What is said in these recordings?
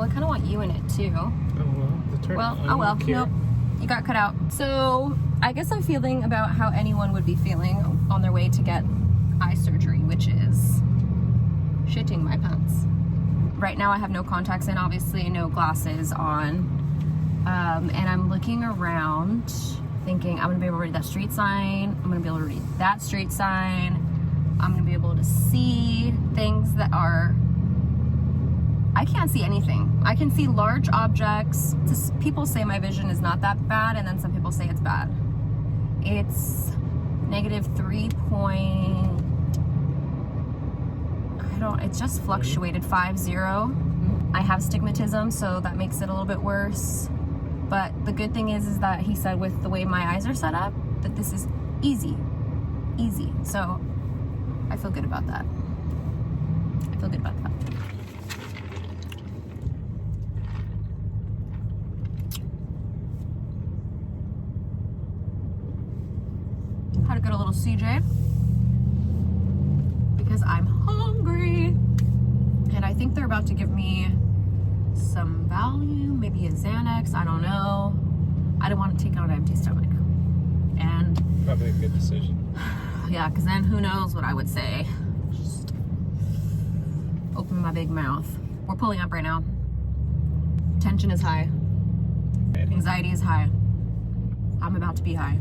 I kind of want you in it too. Oh well. Oh well. Nope. You got cut out. So I guess I'm feeling about how anyone would be feeling on their way to get eye surgery, which is shitting my pants. Right now I have no contacts in, obviously, no glasses on. And I'm looking around thinking I'm gonna be able to read that street sign. I'm gonna be able to read that street sign. I'm gonna be able to see things that are, I can't see anything. I can see large objects. People say my vision is not that bad, and then some people say it's bad. It's -3 point, it's just fluctuated, 50. I have stigmatism, so that makes it a little bit worse. But the good thing is that he said with the way my eyes are set up, that this is easy. So I feel good about that. Had to go to a little CJ because I'm hungry, and I think they're about to give me some Valium, maybe a Xanax, I don't know. I don't want to take it on an empty stomach. And probably a good decision. Yeah, because then who knows what I would say. Just open my big mouth. We're pulling up right now. Tension is high. Anxiety is high. I'm about to be high.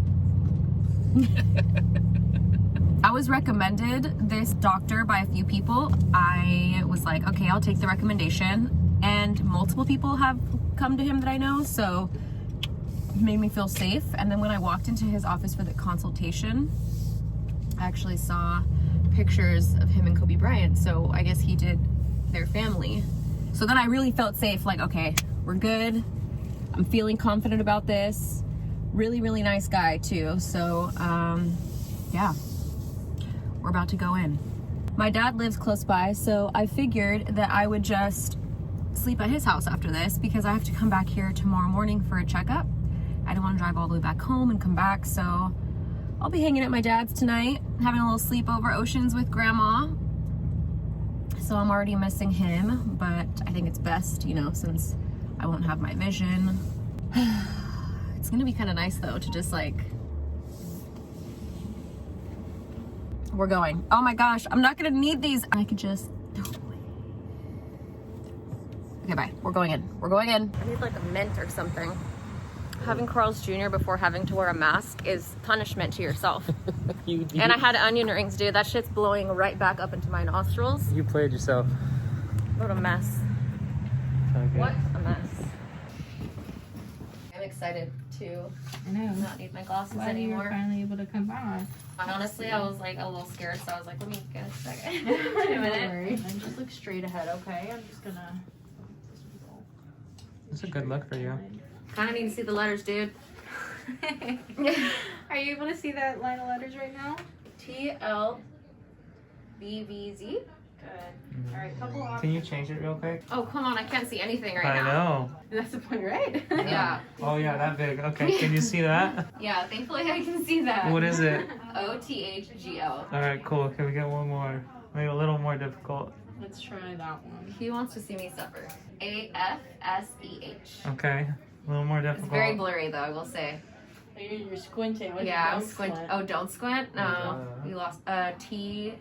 I was recommended this doctor by a few people. I was like, okay, I'll take the recommendation. And multiple people have come to him that I know, so it made me feel safe. And then when I walked into his office for the consultation, I actually saw pictures of him and Kobe Bryant, so I guess he did their family. So then I really felt safe, like, okay, we're good. I'm feeling confident about this. Really, really nice guy too. So, yeah, we're about to go in. My dad lives close by, so I figured that I would just sleep at his house after this because I have to come back here tomorrow morning for a checkup. I don't want to drive all the way back home and come back, so I'll be hanging at my dad's tonight, having a little sleepover Oceans with Grandma. So I'm already missing him, but I think it's best, you know, since I won't have my vision. It's gonna be kind of nice though to just like, we're going. Oh my gosh, I'm not gonna need these. I could just, okay, bye. We're going in. I need like a mint or something. Having Carl's Jr. before having to wear a mask is punishment to yourself. And I had onion rings, dude. That shit's blowing right back up into my nostrils. You played yourself. What a mess. Okay. What a mess. I'm excited to not need my glasses anymore. You're finally able to come by. Honestly, I was like a little scared, so I was like, let me get a second. Wait a minute. And just look straight ahead, okay? I'm just gonna. It's a good look for you. Kind of need to see the letters, dude. Are you able to see that line of letters right now? TLBVZ. Good. All right, couple options. Can you change it real quick? Oh, come on. I can't see anything right I now. know. That's the point, right? Yeah. Oh yeah, that big. Okay, can you see that? Yeah, thankfully I can see that. What is it? OTHGO. All right, cool. Can we get one more? Maybe a little more difficult. Let's try that one. He wants to see me suffer. AFSEH. Okay, a little more difficult. It's very blurry though, I will say. You're squinting. Yeah, I'm squint. Oh, don't squint? No. You lost. TSCNF.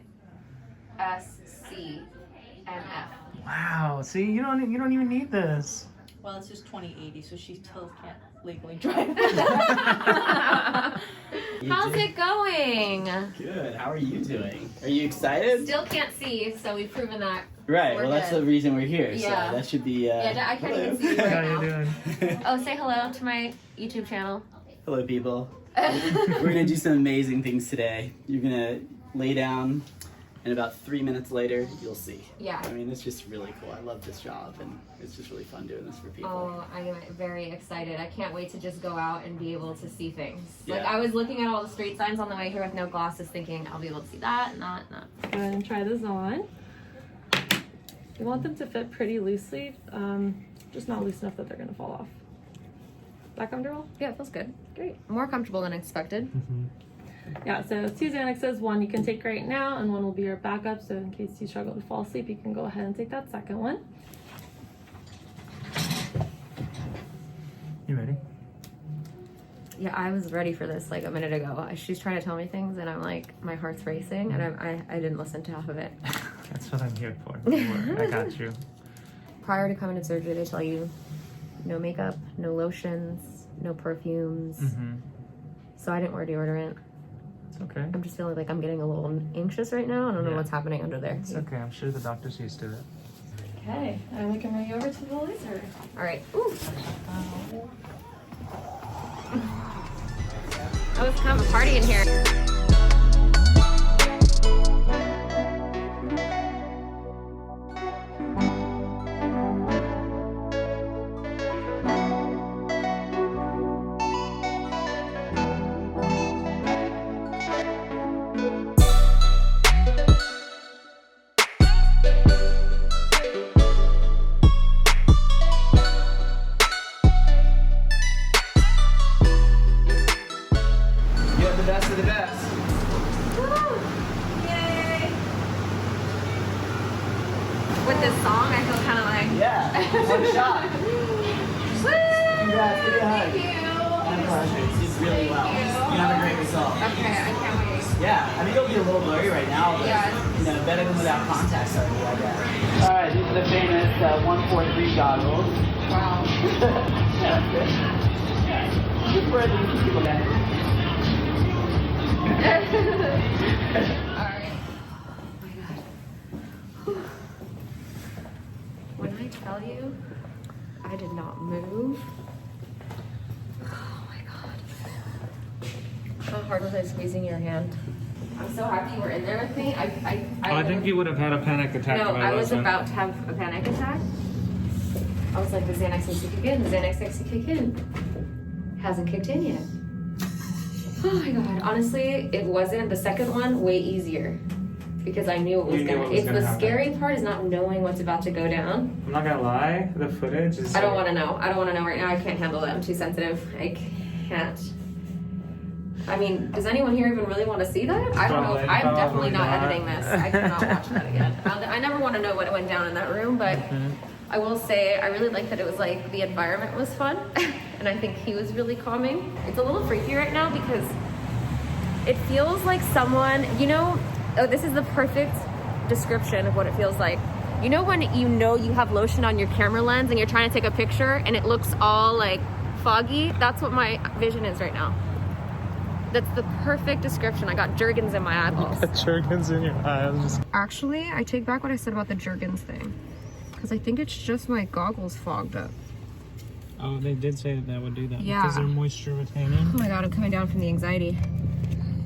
Wow. See, you don't even need this. Well, it's just 2080, so she still can't legally drive. How's it going? Good. How are you doing? Are you excited? Still can't see, so we've proven that. Right. We're Well, that's good. the reason we're here. Yeah. So that should be. Yeah, I can't even see you How right you now. doing? Oh, say hello to my YouTube channel. Hello, people. We're gonna do some amazing things today. You're gonna lay down, and about 3 minutes later, you'll see. Yeah. I mean, it's just really cool. I love this job, and it's just really fun doing this for people. Oh, I am very excited. I can't wait to just go out and be able to see things. Like, Yeah. I was looking at all the street signs on the way here with no glasses thinking I'll be able to see that, not. Go ahead and try this on. You want them to fit pretty loosely, just not loose enough that they're gonna fall off. That comfortable? Yeah, it feels good. Great. More comfortable than expected. Yeah, so 2 Xanaxes, 1 you can take right now, and 1 will be your backup, so in case you struggle to fall asleep, you can go ahead and take that second one. You ready? Yeah, I was ready for this like a minute ago. She's trying to tell me things, and I'm like, my heart's racing, and I didn't listen to half of it. That's what I'm here for. Don't worry, I got you. Prior to coming to surgery, they tell you no makeup, no lotions, no perfumes. Mm-hmm. So I didn't wear deodorant. It's okay. I'm just feeling like I'm getting a little anxious right now. I don't know what's happening under there. It's okay. I'm sure the doctor's used to it. Okay, and we can bring you over to the laser. All right. Ooh. Oh, it's kind of a party in here. With this song, I feel kind of like... Yeah, one shot. Congrats, give me a hug. Thank you. My pleasure. You did really well. You have a great result. Okay, I can't wait. Yeah, I mean, it'll be a little blurry right now, but you know, better than without contacts already, I guess. All right, these are the famous 143 goggles. Wow. Yeah, that's good. Yeah. Good for the people that. All right. Oh my God. Whew. When I tell you, I did not move. Oh my God. How hard was I squeezing your hand? I'm so happy you were in there with me. I think you would have had a panic attack. No, if I was wasn't. about to have a panic attack. I was like, the Xanax needs to kick in. The Xanax needs to kick in. Hasn't kicked in yet. Oh my God. Honestly, it wasn't. The second one, way easier. Because I knew it was gonna. It's the scary part is not knowing what's about to go down. I'm not gonna lie, the footage is. I don't want to know. I don't want to know right now. I can't handle it. I'm too sensitive. I can't. I mean, does anyone here even really want to see that? I don't know. I'm definitely not editing this. I cannot watch that again. I never want to know what went down in that room, but I will say I really like that it was like the environment was fun, and I think he was really calming. It's a little freaky right now because it feels like someone, you know, oh, this is the perfect description of what it feels like. You know when you have lotion on your camera lens and you're trying to take a picture and it looks all like foggy? That's what my vision is right now. That's the perfect description. I got Jergens in my eyeballs. Jergens in your eyes. Actually, I take back what I said about the Jergens thing. Because I think it's just my goggles fogged up. Oh, they did say that would do that. Yeah. Because they're moisture retaining. Oh my God, I'm coming down from the anxiety.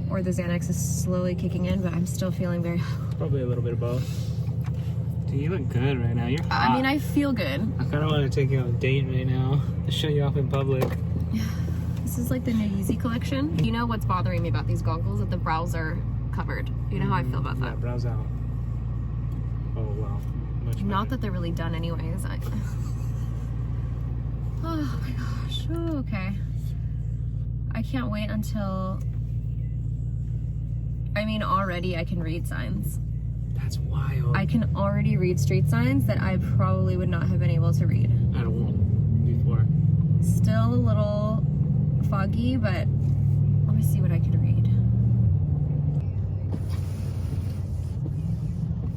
Or the Xanax is slowly kicking in, but I'm still feeling very... Probably a little bit of both. Dude, you look good right now. You're hot. I mean, I feel good. I kind of want to take you on a date right now. To show you off in public. This is like the new Yeezy collection. You know what's bothering me about these goggles? That the brows are covered. You know how I feel about that? Yeah, brows out. Oh, wow. Much better. Not that they're really done anyways. Oh my gosh. Oh, okay. I can't wait until... I mean, already I can read signs. That's wild. I can already read street signs that I probably would not have been able to read. At all before. Still a little foggy, but let me see what I can read.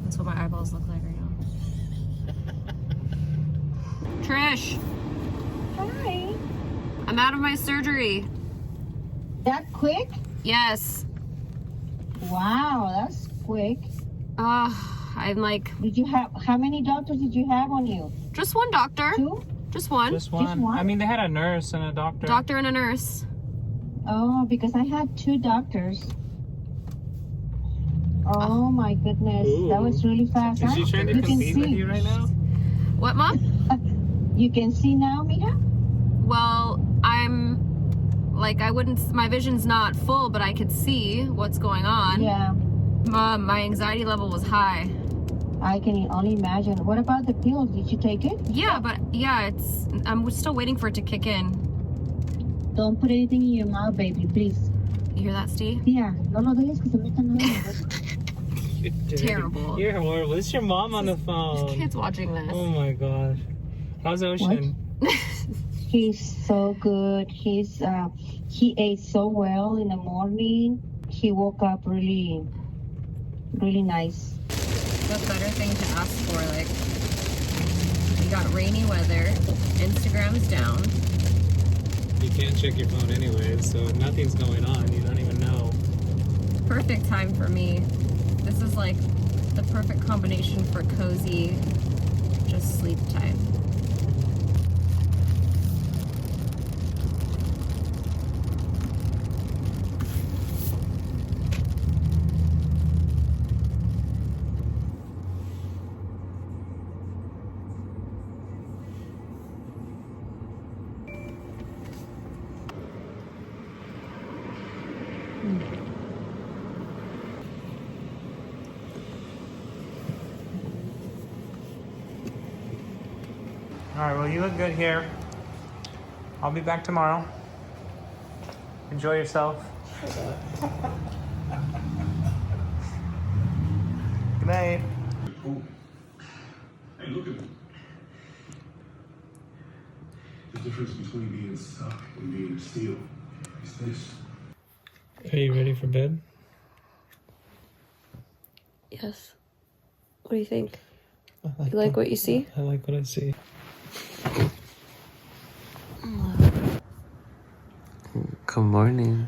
That's what my eyeballs look like right now. Trish! Hi. I'm out of my surgery. That quick? Yes. Wow, that's quick. I'm like... Did you have, how many doctors did you have on you? Just one doctor. Two? Just one. Just one. Just one? I mean, they had a nurse and a doctor. Doctor and a nurse. Oh, because I had two doctors. Oh my goodness, Ooh. that was really fast. Is she trying to You can compete with see. you right now? What, Mom? You can see now, Mira? Well, I'm like, I wouldn't, my vision's not full, but I could see what's going on. Yeah, Mom, my anxiety level was high. I can only imagine. What about the pills? Did you take it? Yeah, but yeah, I'm still waiting for it to kick in. Don't put anything in your mouth, baby, please. You hear that, Steve? Yeah, no lo dejes que se metan nada. Terrible. You're horrible. It's your mom on the phone. This kid's watching this. Oh my gosh. How's Ocean? He's so good. He ate so well in the morning. He woke up really nice. What better thing to ask for? Like, you got rainy weather, Instagram's down. You can't check your phone anyways, so nothing's going on. You don't even know. Perfect time for me. This is like the perfect combination for cozy, just sleep time. All right, well, you look good here. I'll be back tomorrow. Enjoy yourself. Good night. Hey, look at me. The difference between being stuck and being still is this. Are you ready for bed? Yes. What do you think? You like what you see? I like what I see. Good morning.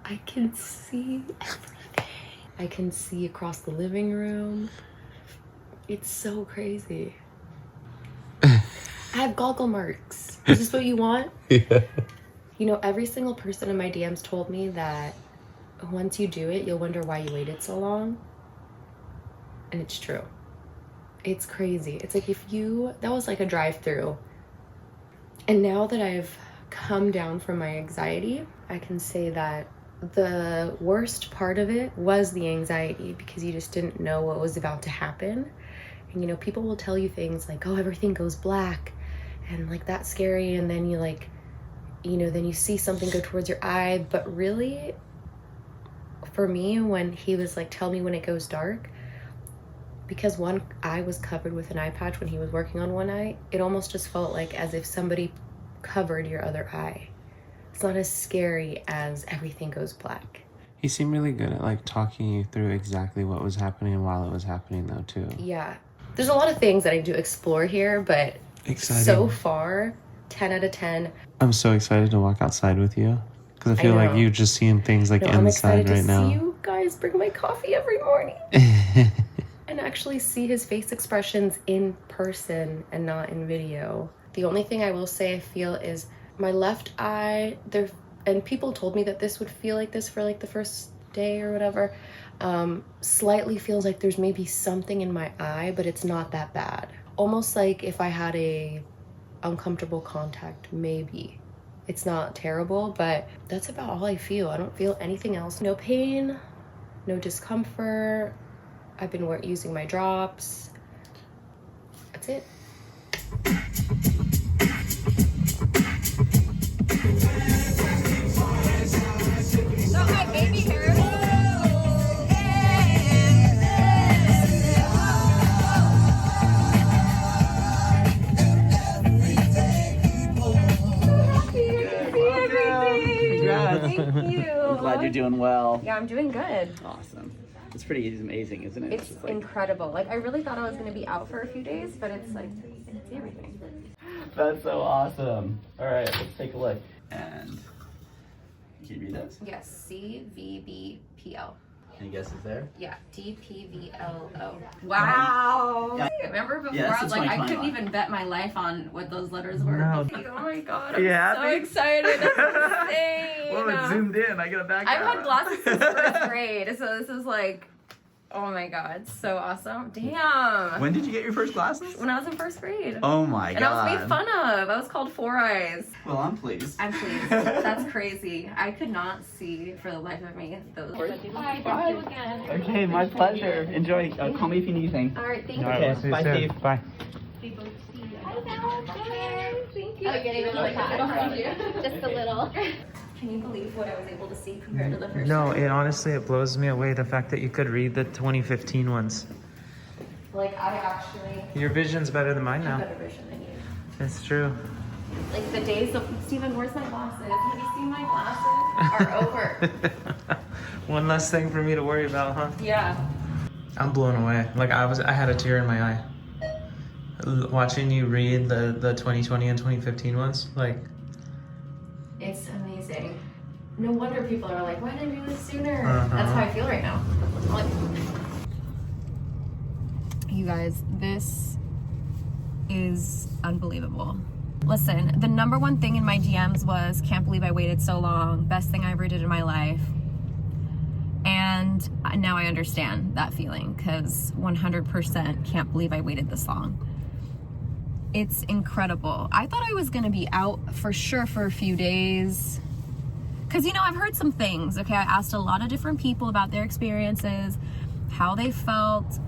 I can see everything. I can see across the living room. It's so crazy. I have goggle marks. Is this what you want? Yeah. You know, every single person in my DMs told me that once you do it, you'll wonder why you waited so long. And it's true. It's crazy. It's like that was like a drive-through. And now that I've come down from my anxiety, I can say that the worst part of it was the anxiety, because you just didn't know what was about to happen. And you know, people will tell you things like, oh, everything goes black and like that's scary, and then you like, you know, then you see something go towards your eye. But really, for me, when he was like, tell me when it goes dark, because one eye was covered with an eye patch when he was working on one eye, it almost just felt like as if somebody covered your other eye. It's not as scary as everything goes black. He seemed really good at like talking you through exactly what was happening while it was happening though too. Yeah. There's a lot of things that I need to explore here, but Exciting. So far, 10 out of 10. I'm so excited to walk outside with you because I feel like you're just seeing things like I'm inside excited right to now. see you guys bring my coffee every morning. And actually see his face expressions in person and not in video. The only thing I will say I feel is my left eye, and people told me that this would feel like this for like the first day or whatever, slightly feels like there's maybe something in my eye, but it's not that bad. Almost like if I had a uncomfortable contact, maybe. It's not terrible, but that's about all I feel. I don't feel anything else. No pain, no discomfort. I've been using my drops. That's it. Not my baby hair. Thank you. I'm glad you're doing well. Yeah, I'm doing good. Awesome. It's pretty amazing, isn't it? It's just like, incredible. Like, I really thought I was going to be out for a few days, but it's like, it's everything. that's so awesome. All right, let's take a look. And can you read this? Yes, CVBPL. Any guesses there? Yeah, DPVLO. Wow. Yeah. Remember before Yeah, I was like, I couldn't 2021. even bet my life on what those letters were. No. Oh my god, I'm You so happy? excited. That's insane. Whoa, it zoomed in. I got a back. I've had glasses since first grade, so this is like, oh my god, so awesome. Damn. When did you get your first glasses? When I was in first grade. Oh my And I was made fun of. I was called Four Eyes. Well, I'm pleased. I'm pleased. That's crazy. I could not see for the life of me those words. Bye, thank you again. Okay, my pleasure. Enjoy. Call me if you need anything. All right, thank you. All right, Okay, we'll see you bye, soon. Steve. Bye. Thank you. Oh, getting a little hot behind you. Just a little. Can you believe what I was able to see compared to the first No, time? it honestly, it blows me away the fact that you could read the 2015 ones. Like, I actually Your vision's better than mine have now. better vision than you. It's true. Like the days of, Steven, where's my glasses? Have you seen my glasses? Are over. One less thing for me to worry about, huh? Yeah. I'm blown away. Like I had a tear in my eye. Watching you read the 2020 and 2015 ones, like. It's amazing. No wonder people are like, why didn't you do this sooner? Uh-huh. That's how I feel right now. Like, you guys, this is unbelievable. Listen, the number one thing in my DMs was, can't believe I waited so long. Best thing I ever did in my life. And now I understand that feeling, because 100% can't believe I waited this long. It's incredible. I thought I was gonna be out for sure for a few days. Cause you know, I've heard some things, okay? I asked a lot of different people about their experiences, how they felt.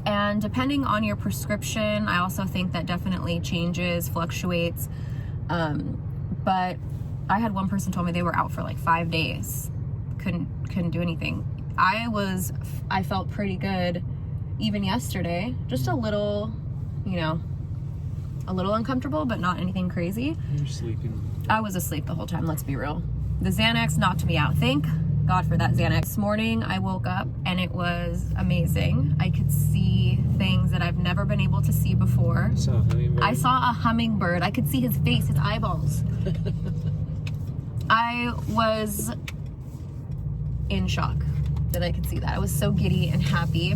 And depending on your prescription, I also think that definitely changes, fluctuates. But I had one person told me they were out for like 5 days. Couldn't do anything. I felt pretty good even yesterday. Just a little, you know, a little uncomfortable, but not anything crazy. You're sleeping. I was asleep the whole time, let's be real. The Xanax knocked me out. Thank God for that Xanax. This morning I woke up and it was amazing. I could see things that I've never been able to see before. I saw a hummingbird. I could see his face, his eyeballs. I was in shock that I could see that. I was so giddy and happy.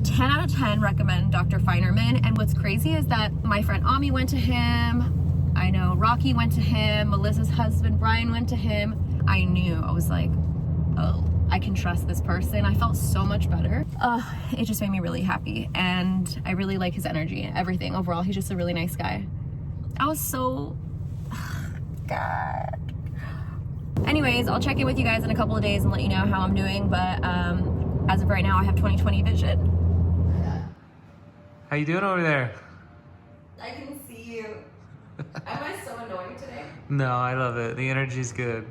10 out of 10 recommend Dr. Feinerman. And what's crazy is that my friend Ami went to him. I know Rocky went to him. Melissa's husband, Brian, went to him. I knew, I was like, oh, I can trust this person. I felt so much better. It just made me really happy. And I really like his energy, everything. Overall, he's just a really nice guy. I was so, God. Anyways, I'll check in with you guys in a couple of days and let you know how I'm doing. But as of right now, I have 20/20 vision. How you doing over there? I can see you. Am I so annoying today? No, I love it. The energy's good.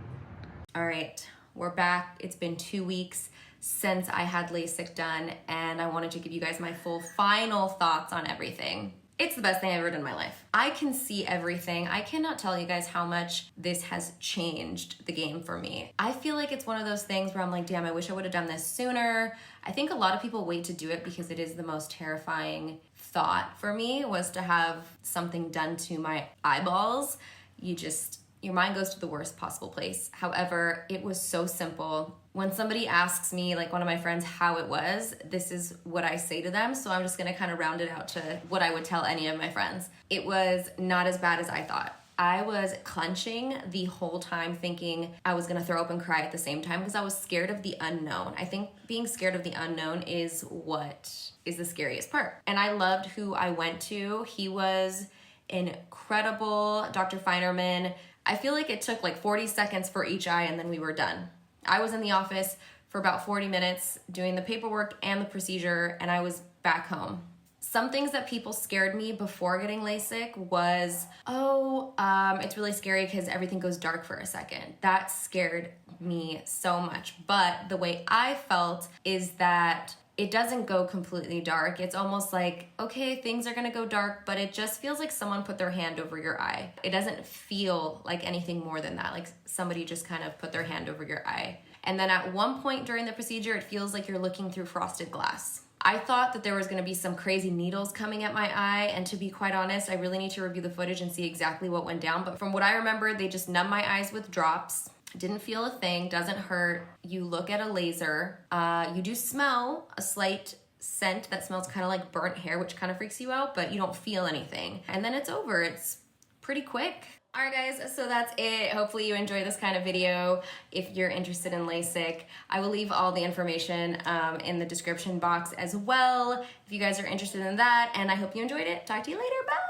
All right, we're back. It's been 2 weeks since I had LASIK done, and I wanted to give you guys my full final thoughts on everything. It's the best thing I've ever done in my life. I can see everything. I cannot tell you guys how much this has changed the game for me. I feel like it's one of those things where I'm like, damn, I wish I would have done this sooner. I think a lot of people wait to do it because it is the most terrifying thought for me, was to have something done to my eyeballs. Your mind goes to the worst possible place. However, it was so simple. When somebody asks me, like one of my friends, how it was, this is what I say to them. So I'm just gonna kind of round it out to what I would tell any of my friends. It was not as bad as I thought. I was clenching the whole time, thinking I was gonna throw up and cry at the same time because I was scared of the unknown. I think being scared of the unknown is what is the scariest part. And I loved who I went to. He was incredible, Dr. Feinerman. I feel like it took like 40 seconds for each eye and then we were done. I was in the office for about 40 minutes doing the paperwork and the procedure, and I was back home. Some things that people scared me before getting LASIK was, it's really scary because everything goes dark for a second. That scared me so much. But the way I felt is that it doesn't go completely dark. It's almost like, okay, things are gonna go dark, but it just feels like someone put their hand over your eye. It doesn't feel like anything more than that, like somebody just kind of put their hand over your eye. And then at one point during the procedure, it feels like you're looking through frosted glass. I thought that there was gonna be some crazy needles coming at my eye, and to be quite honest, I really need to review the footage and see exactly what went down, but from what I remember, they just numbed my eyes with drops. Didn't feel a thing, doesn't hurt. You look at a laser. You do smell a slight scent that smells kind of like burnt hair, which kind of freaks you out, but you don't feel anything. And then it's over. It's pretty quick. All right, guys, so that's it. Hopefully you enjoy this kind of video. If you're interested in LASIK, I will leave all the information in the description box as well if you guys are interested in that. And I hope you enjoyed it. Talk to you later. Bye.